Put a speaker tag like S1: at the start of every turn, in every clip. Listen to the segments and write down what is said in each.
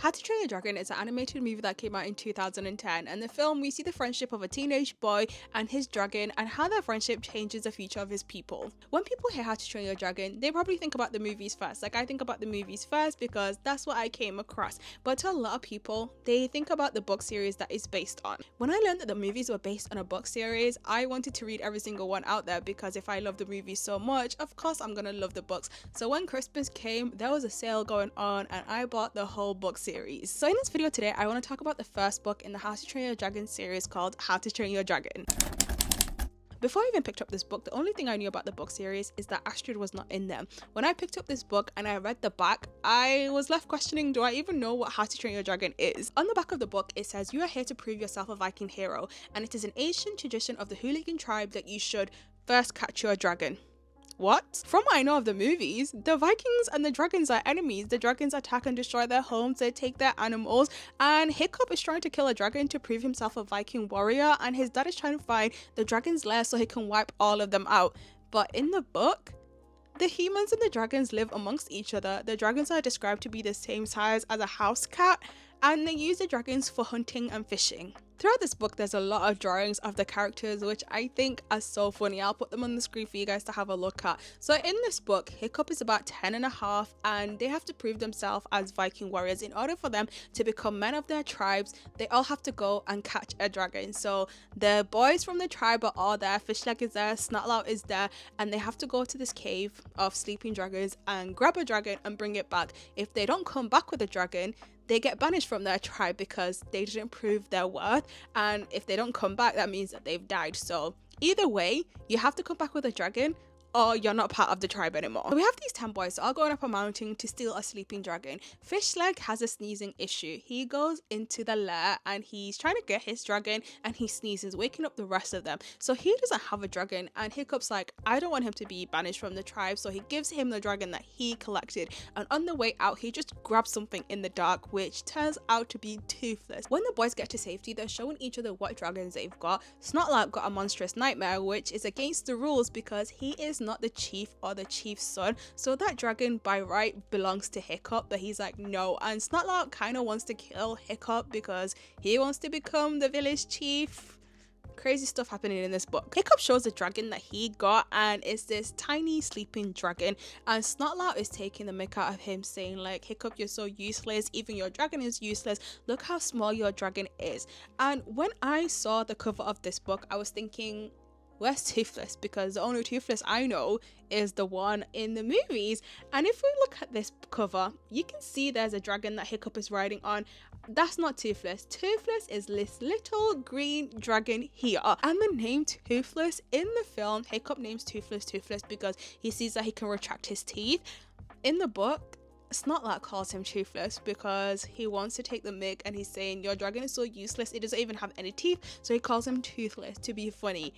S1: How to Train Your Dragon is an animated movie that came out in 2010. And the film, we see the friendship of a teenage boy and his dragon and how that friendship changes the future of his people. When people hear How to Train Your Dragon, they probably think about the movies first. Like, I think about the movies first because that's what I came across. But to a lot of people, they think about the book series that it's based on. When I learned that the movies were based on a book series, I wanted to read every single one out there because if I love the movies so much, of course I'm gonna love the books. So when Christmas came, there was a sale going on and I bought the whole book series. So in this video today, I want to talk about the first book in the How to Train Your Dragon series called How to Train Your Dragon. Before I even picked up this book, the only thing I knew about the book series is that Astrid was not in them. When I picked up this book and I read the back, I was left questioning, do I even know what How to Train Your Dragon is? On the back of the book, it says, you are here to prove yourself a Viking hero, and it is an ancient tradition of the hooligan tribe that you should first catch your dragon. What? From what I know of the movies, the Vikings and the dragons are enemies. The dragons attack and destroy their homes, they take their animals, and Hiccup is trying to kill a dragon to prove himself a Viking warrior, and his dad is trying to find the dragon's lair so he can wipe all of them out. But in the book, the humans and the dragons live amongst each other. The dragons are described to be the same size as a house cat, and they use the dragons for hunting and fishing. Throughout this book, there's a lot of drawings of the characters, which I think are so funny. I'll put them on the screen for you guys to have a look at. So in this book, Hiccup is about 10 and a half, and they have to prove themselves as Viking warriors. In order for them to become men of their tribes, they all have to go and catch a dragon. So the boys from the tribe are all there. Fishleg is there, Snotlout is there, and they have to go to this cave of sleeping dragons and grab a dragon and bring it back. If they don't come back with a dragon, they get banished from their tribe because they didn't prove their worth, and if they don't come back, that means that they've died. So either way, you have to come back with a dragon or you're not part of the tribe anymore. So we have these 10 boys all going up a mountain to steal a sleeping dragon. Fishleg has a sneezing issue. He goes into the lair and he's trying to get his dragon and he sneezes, waking up the rest of them. So he doesn't have a dragon, and Hiccup's like, I don't want him to be banished from the tribe, so he gives him the dragon that he collected, and on the way out he just grabs something in the dark which turns out to be Toothless. When the boys get to safety, they're showing each other what dragons they've got. Snotlout got a monstrous nightmare, which is against the rules because he is not the chief or the chief's son, so that dragon by right belongs to Hiccup, but he's like, no. And Snotlout kind of wants to kill Hiccup because he wants to become the village chief. Crazy stuff happening in this book. Hiccup shows the dragon that he got, and it's this tiny sleeping dragon, and Snotlout is taking the mick out of him, saying like, Hiccup, you're so useless, even your dragon is useless, look how small your dragon is. And when I saw the cover of this book, I was thinking, where's Toothless? Because the only Toothless I know is the one in the movies. And if we look at this cover, you can see there's a dragon that Hiccup is riding on. That's not Toothless. Toothless is this little green dragon here. And the name Toothless in the film, Hiccup names Toothless Toothless because he sees that he can retract his teeth. In the book, Snotlout calls him Toothless because he wants to take the mick, and he's saying, your dragon is so useless, it doesn't even have any teeth, so he calls him Toothless to be funny.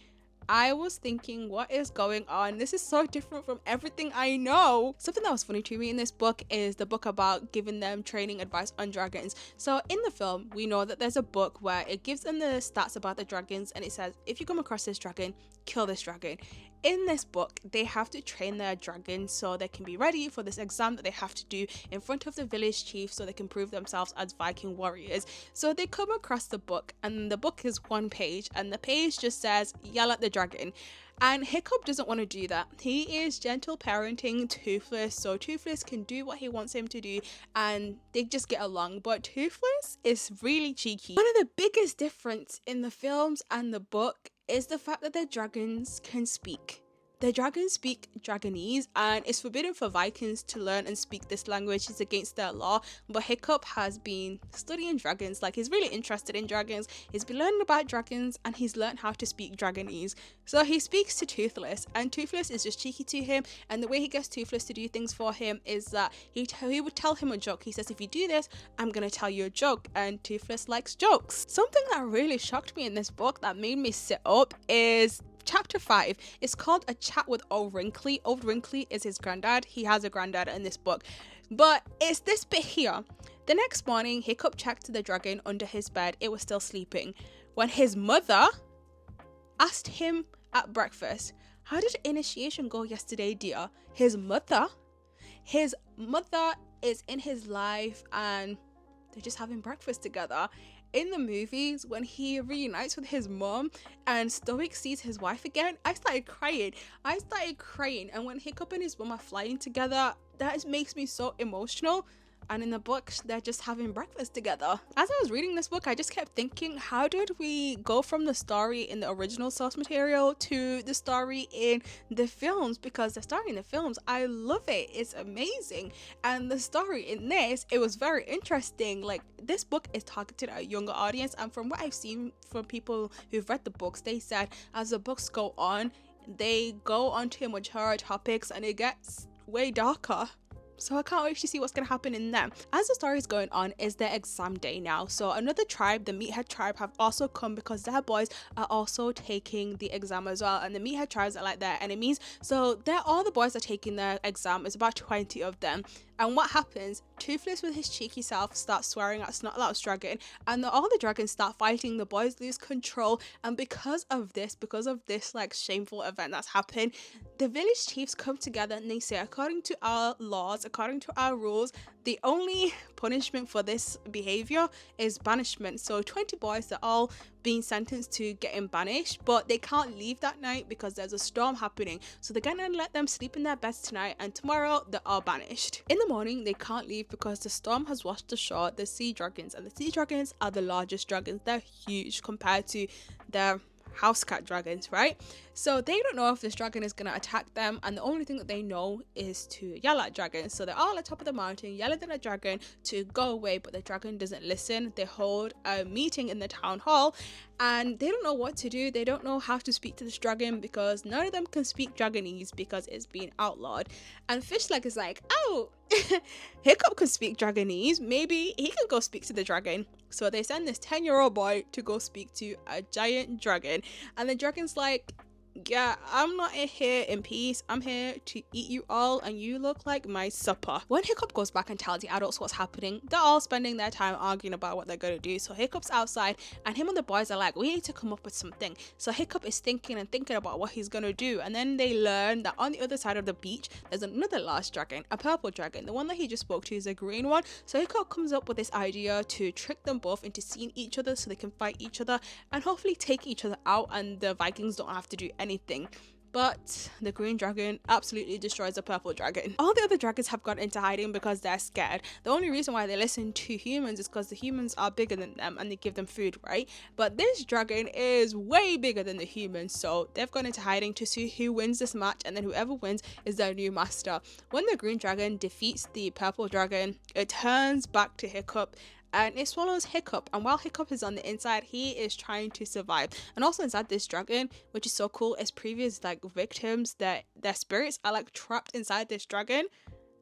S1: I was thinking, what is going on? This is so different from everything I know. Something that was funny to me in this book is the book about giving them training advice on dragons. So in the film, we know that there's a book where it gives them the stats about the dragons, and it says, if you come across this dragon, kill this dragon. In this book, they have to train their dragons so they can be ready for this exam that they have to do in front of the village chief so they can prove themselves as Viking warriors. So they come across the book, and the book is one page, and the page just says, yell at the dragon. And Hiccup doesn't want to do that. He is gentle parenting Toothless so Toothless can do what he wants him to do, and they just get along. But Toothless is really cheeky. One of the biggest difference in the films and the book is the fact that the dragons can speak. The dragons speak Dragonese, and it's forbidden for Vikings to learn and speak this language. It's against their law, but Hiccup has been studying dragons. Like, he's really interested in dragons. He's been learning about dragons, and he's learned how to speak Dragonese. So he speaks to Toothless, and Toothless is just cheeky to him, and the way he gets Toothless to do things for him is that he would tell him a joke. He says, if you do this, I'm gonna tell you a joke, and Toothless likes jokes. Something that really shocked me in this book that made me sit up is Chapter 5 is called A Chat with Old Wrinkly. Old Wrinkly is his granddad. He has a granddad in this book. But it's this bit here. The next morning, Hiccup checked the dragon under his bed. It was still sleeping. When his mother asked him at breakfast, how did initiation go yesterday, dear? His mother is in his life, and they're just having breakfast together. In the movies, when he reunites with his mom and Stoic sees his wife again, I started crying. And when Hiccup and his mom are flying together, that makes me so emotional. And in the book, they're just having breakfast together. As I was reading this book, I just kept thinking, how did we go from the story in the original source material to the story in the films? Because the story in the films, I love it. It's amazing. And the story in this, it was very interesting. Like, this book is targeted at a younger audience. And from what I've seen from people who've read the books, they said as the books go on, they go onto mature topics and it gets way darker. So I can't wait to see what's going to happen in them. As the story is going on, is their exam day now. So another tribe, the Meathead tribe, have also come because their boys are also taking the exam as well. And the Meathead tribes are like their enemies. So they're all the boys are taking their exam. It's about 20 of them. And what happens? Toothless with his cheeky self starts swearing at Snotlout's dragon, and all the dragons start fighting. The boys lose control, and because of this like shameful event that's happened, the village chiefs come together and they say, according to our laws, according to our rules, the only punishment for this behavior is banishment. So 20 boys, they're all being sentenced to getting banished, but they can't leave that night because there's a storm happening. So they're gonna let them sleep in their beds tonight, and tomorrow they're all banished. In the morning, they can't leave because the storm has washed ashore the sea dragons, and the sea dragons are the largest dragons. They're huge compared to the house cat dragons, right? So they don't know if this dragon is gonna attack them, and the only thing that they know is to yell at dragons. So they're all at the top of the mountain yelling at the dragon to go away, but the dragon doesn't listen. They hold a meeting in the town hall and they don't know what to do. They don't know how to speak to this dragon because none of them can speak Dragonese because it's been outlawed. And Fishleg is like, oh, Hiccup can speak Dragonese, maybe he can go speak to the dragon. So they send this 10-year-old boy to go speak to a giant dragon, and the dragon's like, yeah, I'm not here in peace. I'm here to eat you all, and you look like my supper. When Hiccup goes back and tells the adults what's happening, they're all spending their time arguing about what they're gonna do. So Hiccup's outside, and him and the boys are like, we need to come up with something. So Hiccup is thinking about what he's gonna do, and then they learn that on the other side of the beach there's another large dragon, a purple dragon. The one that he just spoke to is a green one. So Hiccup comes up with this idea to trick them both into seeing each other so they can fight each other and hopefully take each other out, and the Vikings don't have to do anything. But the green dragon absolutely destroys the purple dragon. All the other dragons have gone into hiding because they're scared. The only reason why they listen to humans is because the humans are bigger than them and they give them food, right? But this dragon is way bigger than the humans, so they've gone into hiding to see who wins this match, and then whoever wins is their new master. When the green dragon defeats the purple dragon, it turns back to Hiccup and it swallows Hiccup, and while Hiccup is on the inside, he is trying to survive. And also inside this dragon, which is so cool, is previous like victims that their spirits are like trapped inside this dragon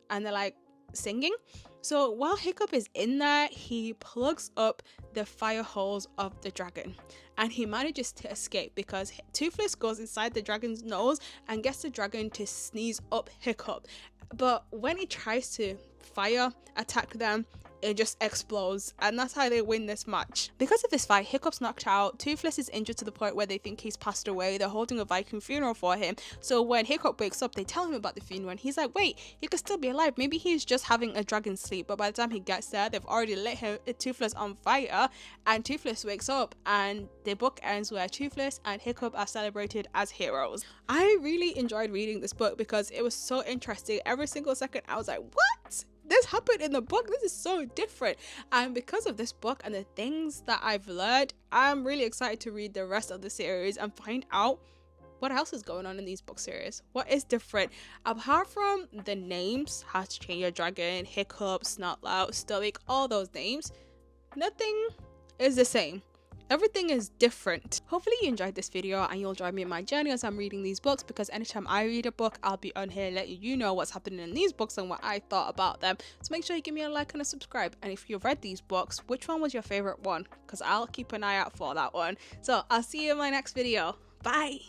S1: and they're like singing. So while Hiccup is in there, he plugs up the fire holes of the dragon and he manages to escape because Toothless goes inside the dragon's nose and gets the dragon to sneeze up Hiccup. But when he tries to fire attack them, it just explodes, and that's how they win this match. Because of this fight, Hiccup's knocked out, Toothless is injured to the point where they think he's passed away. They're holding a Viking funeral for him. So when Hiccup wakes up, they tell him about the funeral and he's like, wait, he could still be alive, maybe he's just having a dragon sleep. But by the time he gets there, they've already lit Toothless on fire, and Toothless wakes up, and the book ends where Toothless and Hiccup are celebrated as heroes. I really enjoyed reading this book because it was so interesting. Every single second I was like, what? This happened in the book. This is so different. And because of this book and the things that I've learned, I'm really excited to read the rest of the series and find out what else is going on in these book series. What is different? Apart from the names, How to Train Your Dragon, Hiccup, Snotlout, Stoic, all those names, nothing is the same. Everything is different. Hopefully you enjoyed this video and you'll join me in my journey as I'm reading these books, because anytime I read a book, I'll be on here letting you know what's happening in these books and what I thought about them. So make sure you give me a like and a subscribe. And if you've read these books, which one was your favorite one? Because I'll keep an eye out for that one. So I'll see you in my next video. Bye!